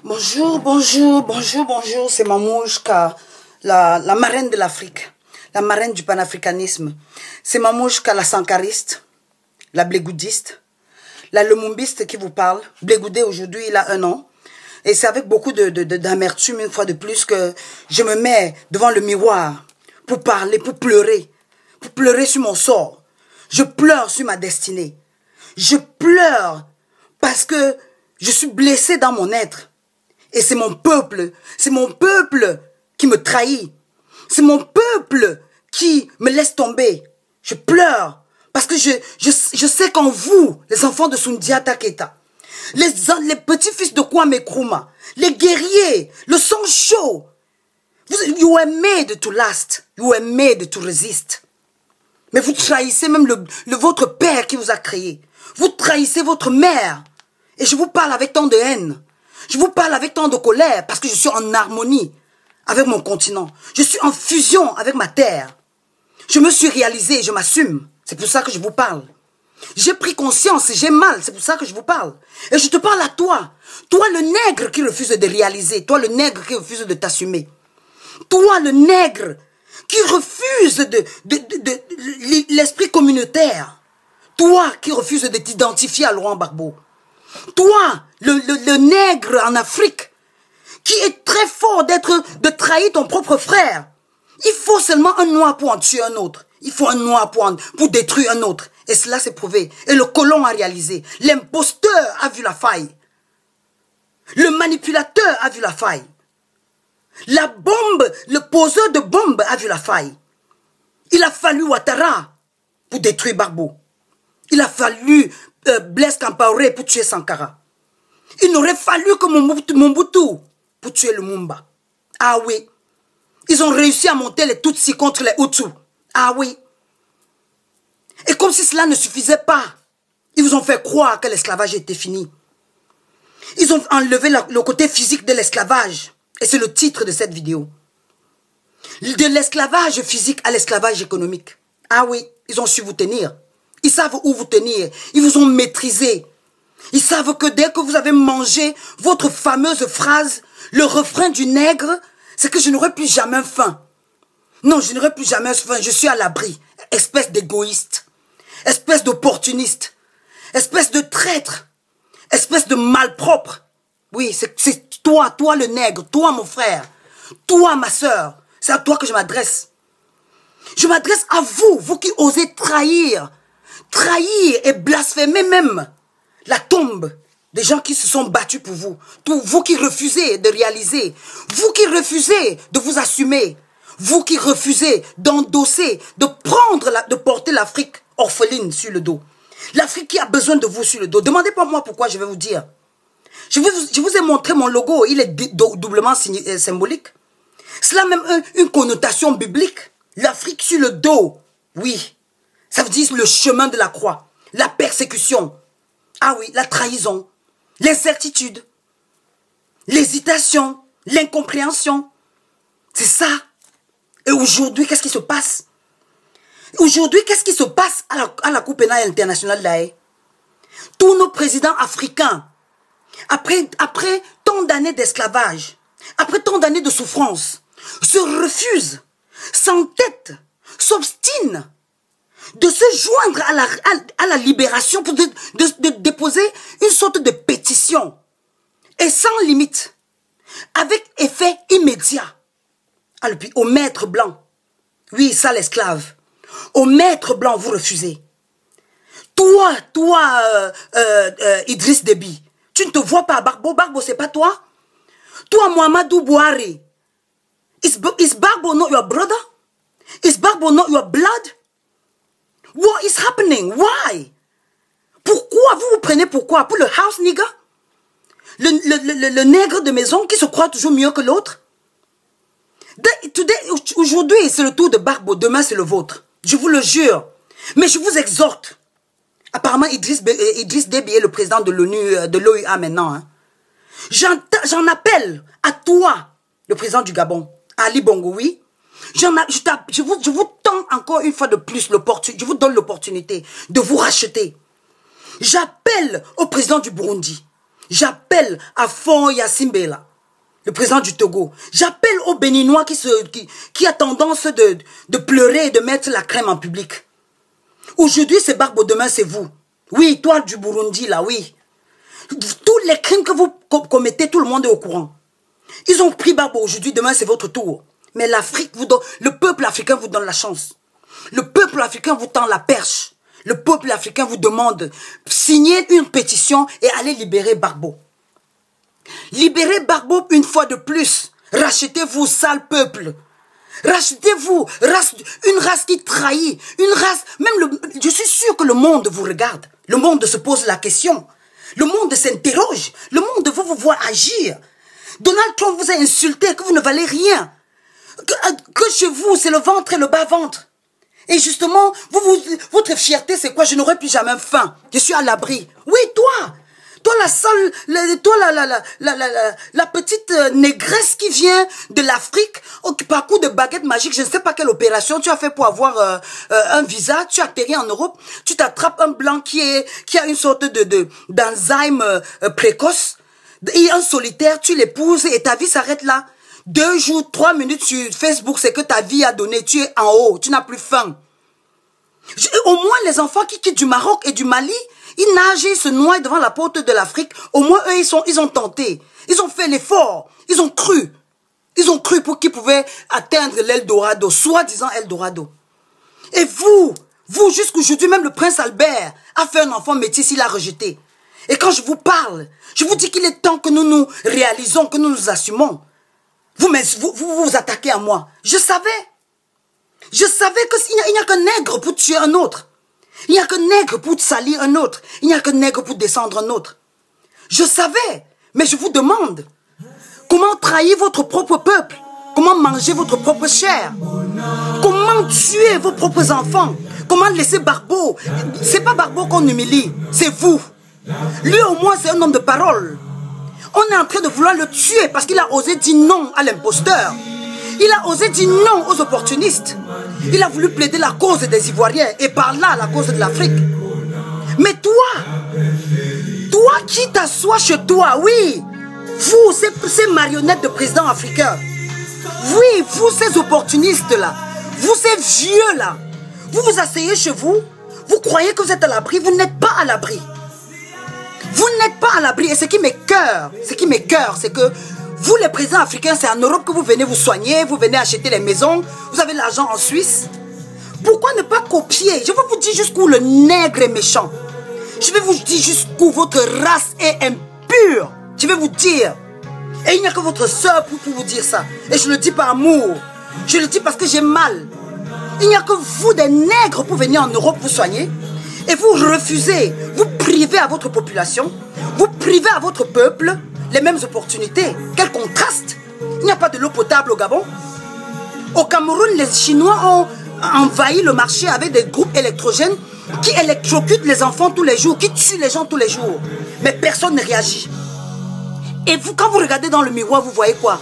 Bonjour, bonjour, bonjour, bonjour. C'est Mamouchka, la marraine de l'Afrique, la marraine du panafricanisme. C'est Mamouchka, la sankariste, la blégoudiste, la lumumbiste qui vous parle. Blégoudé aujourd'hui, il a 1 an. Et c'est avec beaucoup d'amertume, une fois de plus, que je me mets devant le miroir pour parler, pour pleurer sur mon sort. Je pleure sur ma destinée. Je pleure parce que je suis blessée dans mon être. Et c'est mon peuple qui me trahit. C'est mon peuple qui me laisse tomber. Je pleure parce que je sais qu'en vous, les enfants de Sundiata Keita, les petits-fils de Kwame Nkrumah, les guerriers, le sang chaud, you were made to last, you were made to resist. Mais vous trahissez même votre père qui vous a créé. Vous trahissez votre mère. Et je vous parle avec tant de haine. Je vous parle avec tant de colère parce que je suis en harmonie avec mon continent. Je suis en fusion avec ma terre. Je me suis réalisé, je m'assume. C'est pour ça que je vous parle. J'ai pris conscience, j'ai mal, c'est pour ça que je vous parle. Et je te parle à toi. Toi le nègre qui refuse de réaliser. Toi le nègre qui refuse de t'assumer. Toi le nègre qui refuse l'esprit communautaire. Toi qui refuses de t'identifier à Laurent Gbagbo. Toi, le nègre en Afrique, qui est très fort de trahir ton propre frère. Il faut seulement un noir pour en tuer un autre. Il faut un noir pour détruire un autre. Et cela s'est prouvé. Et le colon a réalisé. L'imposteur a vu la faille. Le manipulateur a vu la faille. La bombe, le poseur de bombes a vu la faille. Il a fallu Ouattara pour détruire Gbagbo. Il a fallu Blaise Compaoré pour tuer Sankara. Il n'aurait fallu que Mobutu pour tuer Lumumba. Ah oui. Ils ont réussi à monter les Tutsis contre les Hutus. Ah oui. Et comme si cela ne suffisait pas, ils vous ont fait croire que l'esclavage était fini. Ils ont enlevé le côté physique de l'esclavage. Et c'est le titre de cette vidéo. De l'esclavage physique à l'esclavage économique. Ah oui, ils ont su vous tenir. Ils savent où vous tenir. Ils vous ont maîtrisé. Ils savent que dès que vous avez mangé votre fameuse phrase, le refrain du nègre, c'est que je n'aurai plus jamais faim. Non, je n'aurai plus jamais faim. Je suis à l'abri. Espèce d'égoïste. Espèce d'opportuniste. Espèce de traître. Espèce de malpropre. Oui, c'est toi le nègre, toi mon frère, toi ma soeur. C'est à toi que je m'adresse. Je m'adresse à vous, vous qui osez trahir et blasphémer même la tombe des gens qui se sont battus pour vous. Vous qui refusez de réaliser, vous qui refusez de vous assumer, vous qui refusez d'endosser, de porter l'Afrique orpheline sur le dos. L'Afrique qui a besoin de vous sur le dos. Demandez pas moi pourquoi, je vais vous dire. Je vous ai montré mon logo, il est doublement symbolique. Cela a même une connotation biblique. L'Afrique sur le dos, oui. Ça veut dire le chemin de la croix, la persécution. Ah oui, la trahison, l'incertitude, l'hésitation, l'incompréhension. C'est ça. Et aujourd'hui, qu'est-ce qui se passe? Aujourd'hui, qu'est-ce qui se passe à la Cour pénale internationale d'Haye? Tous nos présidents africains, après tant d'années d'esclavage, après tant d'années de souffrance, se refusent, s'entêtent, s'obstinent de se joindre à la libération pour de déposer une sorte de pétition et sans limite, avec effet immédiat. Au maître blanc, oui, ça l'esclave, au maître blanc vous refusez. Toi, Idriss Déby, tu ne te vois pas, Gbagbo c'est pas toi. Toi, Muhammadu Buhari, is Gbagbo not your brother? Is Gbagbo not your blood? What is happening? Why? Pourquoi vous vous prenez pourquoi? Pour le house nigger? Le nègre de maison qui se croit toujours mieux que l'autre? Aujourd'hui, c'est le tour de Gbagbo, demain c'est le vôtre. Je vous le jure. Mais je vous exhorte. Apparemment, Idriss Déby est le président de l'ONU, de l'OUA maintenant. Hein. J'en appelle à toi, le président du Gabon, à Ali Bongo, oui. Je vous tends encore une fois de plus l'opportunité, je vous donne l'opportunité de vous racheter. J'appelle au président du Burundi. J'appelle à Fon Yassimbela, le président du Togo. J'appelle aux Béninois qui a tendance de pleurer et de mettre la crème en public. Aujourd'hui, c'est Gbagbo, demain, c'est vous. Oui, toi du Burundi, là, oui. Tous les crimes que vous commettez, tout le monde est au courant. Ils ont pris Gbagbo aujourd'hui, demain, c'est votre tour. Mais l'Afrique vous donne, le peuple africain vous donne la chance. Le peuple africain vous tend la perche. Le peuple africain vous demande signer une pétition et aller libérer Gbagbo. Libérez Gbagbo une fois de plus. Rachetez-vous, sale peuple. Rachetez-vous, une race qui trahit, une race, je suis sûr que le monde vous regarde. Le monde se pose la question. Le monde s'interroge. Le monde veut vous voir agir. Donald Trump vous a insulté, que vous ne valez rien. Que chez vous, c'est le ventre et le bas-ventre. Et justement, votre fierté, c'est quoi? Je n'aurai plus jamais faim. Je suis à l'abri. Oui, toi la petite négresse qui vient de l'Afrique, par coup de baguette magique, je ne sais pas quelle opération tu as fait pour avoir un visa, tu atterris en Europe, tu t'attrapes un blanc qui a une sorte d'enzyme précoce, et un solitaire, tu l'épouses et ta vie s'arrête là. 2 jours, 3 minutes sur Facebook, c'est que ta vie a donné, tu es en haut, tu n'as plus faim. Au moins les enfants qui quittent du Maroc et du Mali, ils nagent, ils se noient devant la porte de l'Afrique. Au moins, eux, ils ont tenté. Ils ont fait l'effort. Ils ont cru. Ils ont cru pour qu'ils pouvaient atteindre l'Eldorado, soi-disant Eldorado. Et vous, jusqu'aujourd'hui, même le prince Albert a fait un enfant métis, il l'a rejeté. Et quand je vous parle, je vous dis qu'il est temps que nous nous réalisons, que nous nous assumons. Vous vous attaquez à moi. Je savais qu'il n'y a qu'un nègre pour tuer un autre. Il n'y a qu'un nègre pour salir un autre. Il n'y a qu'un nègre pour descendre un autre. Je savais, mais je vous demande, comment trahir votre propre peuple? Comment manger votre propre chair? Comment tuer vos propres enfants? Comment laisser Gbagbo? C'est pas Gbagbo qu'on humilie, c'est vous. Lui au moins c'est un homme de parole. On est en train de vouloir le tuer parce qu'il a osé dire non à l'imposteur. Il a osé dire non aux opportunistes. Il a voulu plaider la cause des Ivoiriens et par là la cause de l'Afrique. Mais toi qui t'assois chez toi, oui, vous, ces marionnettes de présidents africains, oui, vous ces opportunistes-là, vous ces vieux-là, vous vous asseyez chez vous, vous croyez que vous êtes à l'abri, vous n'êtes pas à l'abri. Vous n'êtes pas à l'abri et ce qui m'écoeure, c'est que vous, les présidents africains, c'est en Europe que vous venez vous soigner, vous venez acheter les maisons, vous avez l'argent en Suisse. Pourquoi ne pas copier? Je vais vous dire jusqu'où le nègre est méchant. Je vais vous dire jusqu'où votre race est impure. Je vais vous dire. Et il n'y a que votre soeur pour vous dire ça. Et je le dis par amour. Je le dis parce que j'ai mal. Il n'y a que vous, des nègres, pour venir en Europe vous soigner. Et vous refusez, vous privez à votre population, vous privez à votre peuple les mêmes opportunités. Quel contraste! Il n'y a pas de l'eau potable au Gabon. Au Cameroun, les Chinois ont envahi le marché avec des groupes électrogènes qui électrocutent les enfants tous les jours, qui tuent les gens tous les jours. Mais personne ne réagit. Et vous, quand vous regardez dans le miroir, vous voyez quoi?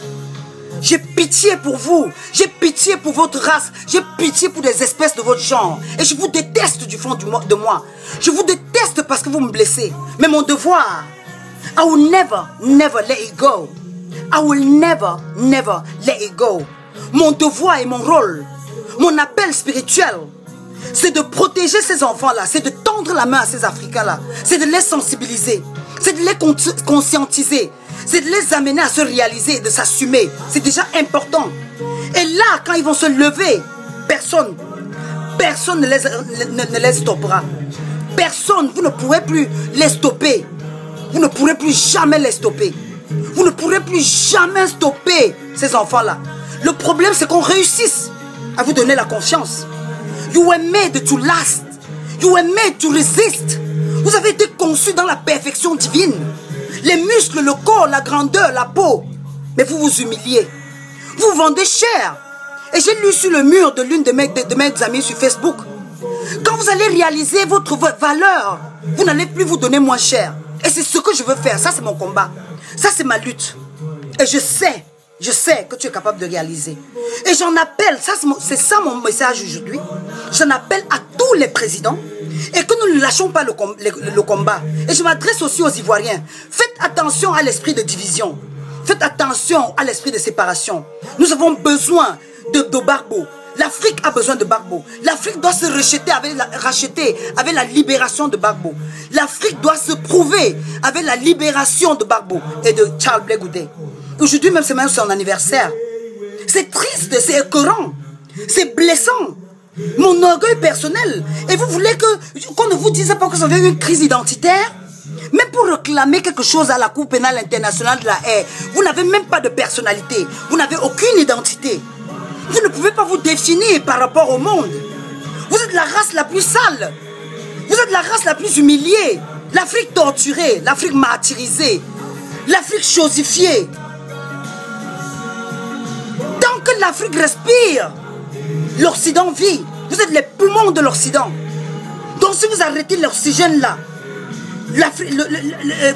J'ai pitié pour vous, j'ai pitié pour votre race, j'ai pitié pour des espèces de votre genre. Et je vous déteste du fond de moi. Je vous déteste parce que vous me blessez. Mais mon devoir, I will never, never let it go. I will never, never let it go. Mon devoir et mon rôle, mon appel spirituel, c'est de protéger ces enfants-là, c'est de tendre la main à ces Africains-là, c'est de les sensibiliser, c'est de les conscientiser, c'est de les amener à se réaliser et de s'assumer. C'est déjà important. Et là, quand ils vont se lever, personne ne les stoppera. Personne, vous ne pourrez plus les stopper. Vous ne pourrez plus jamais les stopper. Vous ne pourrez plus jamais stopper ces enfants-là. Le problème, c'est qu'on réussisse à vous donner la confiance. You were made to last. You were made to resist. Vous avez été conçus dans la perfection divine. Les muscles, le corps, la grandeur, la peau. Mais vous vous humiliez. Vous vendez cher. Et j'ai lu sur le mur de l'une de mes amies sur Facebook. Quand vous allez réaliser votre valeur, vous n'allez plus vous donner moins cher. Et c'est ce que je veux faire. Ça, c'est mon combat. Ça, c'est ma lutte. Et je sais que tu es capable de réaliser. Et j'en appelle, c'est ça mon message aujourd'hui. J'en appelle à tous les présidents. Et que nous ne lâchons pas le combat. Et je m'adresse aussi aux Ivoiriens. Faites attention à l'esprit de division. Faites attention à l'esprit de séparation. Nous avons besoin de Gbagbo. L'Afrique a besoin de Gbagbo. L'Afrique doit se racheter avec la libération de Gbagbo. L'Afrique doit se prouver avec la libération de Gbagbo et de Charles Blé Goudé. Aujourd'hui même, c'est même son anniversaire. C'est triste, c'est écœurant, c'est blessant. Mon orgueil personnel. Et vous voulez qu'on ne vous dise pas que vous avez une crise identitaire? Mais pour réclamer quelque chose à la Cour pénale internationale de la haie, vous n'avez même pas de personnalité. Vous n'avez aucune identité. Vous ne pouvez pas vous définir par rapport au monde. Vous êtes la race la plus sale. Vous êtes la race la plus humiliée. L'Afrique torturée, l'Afrique martyrisée, l'Afrique chosifiée. Tant que l'Afrique respire, l'Occident vit. Vous êtes les poumons de l'Occident. Donc si vous arrêtez l'oxygène là,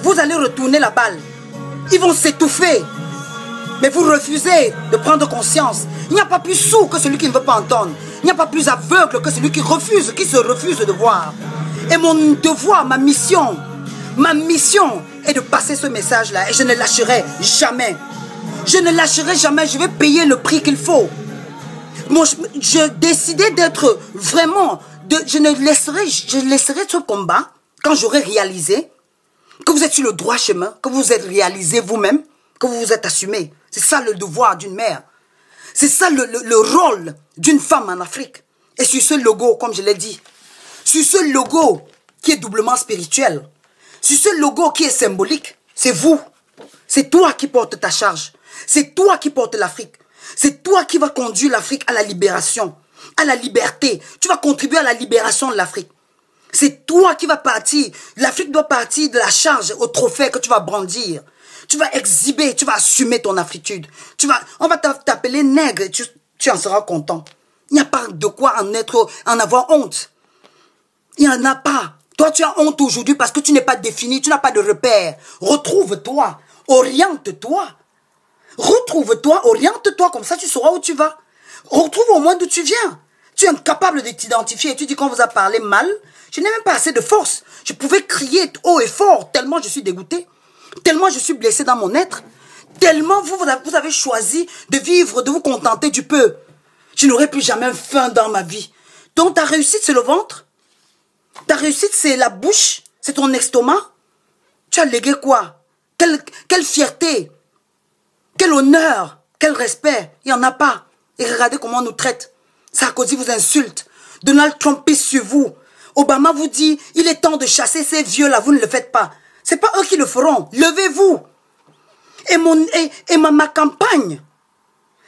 vous allez retourner la balle. Ils vont s'étouffer. Mais vous refusez de prendre conscience. Il n'y a pas plus sourd que celui qui ne veut pas entendre. Il n'y a pas plus aveugle que celui qui se refuse de voir. Et mon devoir, ma mission est de passer ce message-là. Et je ne lâcherai jamais. Je ne lâcherai jamais. Je vais payer le prix qu'il faut. Je décidais d'être vraiment... Je laisserai ce combat quand j'aurai réalisé que vous êtes sur le droit chemin, que vous êtes réalisé vous-même, que vous vous êtes assumé. C'est ça le devoir d'une mère. C'est ça le rôle d'une femme en Afrique. Et sur ce logo, comme je l'ai dit, sur ce logo qui est doublement spirituel, sur ce logo qui est symbolique, c'est vous. C'est toi qui portes ta charge. C'est toi qui portes l'Afrique. C'est toi qui vas conduire l'Afrique à la libération, à la liberté. Tu vas contribuer à la libération de l'Afrique. C'est toi qui vas partir. L'Afrique doit partir de la charge au trophée que tu vas brandir. Tu vas exhiber, tu vas assumer ton afritude. On va t'appeler nègre et tu en seras content. Il n'y a pas de quoi en avoir honte. Il n'y en a pas. Toi, tu as honte aujourd'hui parce que tu n'es pas défini, tu n'as pas de repère. Retrouve-toi, oriente-toi. Retrouve-toi, oriente-toi, comme ça tu sauras où tu vas. Retrouve au moins d'où tu viens. Tu es incapable de t'identifier et tu dis qu'on vous a parlé mal. Je n'ai même pas assez de force. Je pouvais crier haut et fort tellement je suis dégoûté. Tellement je suis blessé dans mon être. Tellement vous avez choisi de vivre, de vous contenter du peu. Je n'aurai plus jamais faim dans ma vie. Donc ta réussite, c'est le ventre. Ta réussite, c'est la bouche. C'est ton estomac. Tu as légué quoi? Quelle fierté. Quel honneur. Quel respect. Il n'y en a pas. Et regardez comment on nous traite. Sarkozy vous insulte. Donald Trump pisse sur vous. Obama vous dit, il est temps de chasser ces vieux-là, vous ne le faites pas. Ce n'est pas eux qui le feront. Levez-vous. Et ma campagne,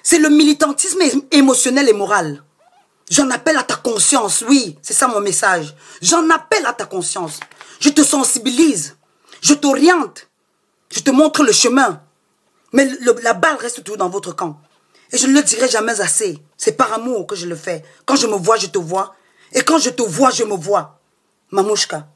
c'est le militantisme émotionnel et moral. J'en appelle à ta conscience, oui, c'est ça mon message. J'en appelle à ta conscience. Je te sensibilise. Je t'oriente. Je te montre le chemin. Mais la balle reste toujours dans votre camp. Et je ne le dirai jamais assez. C'est par amour que je le fais. Quand je me vois, je te vois. Et quand je te vois, je me vois. Mamouchka.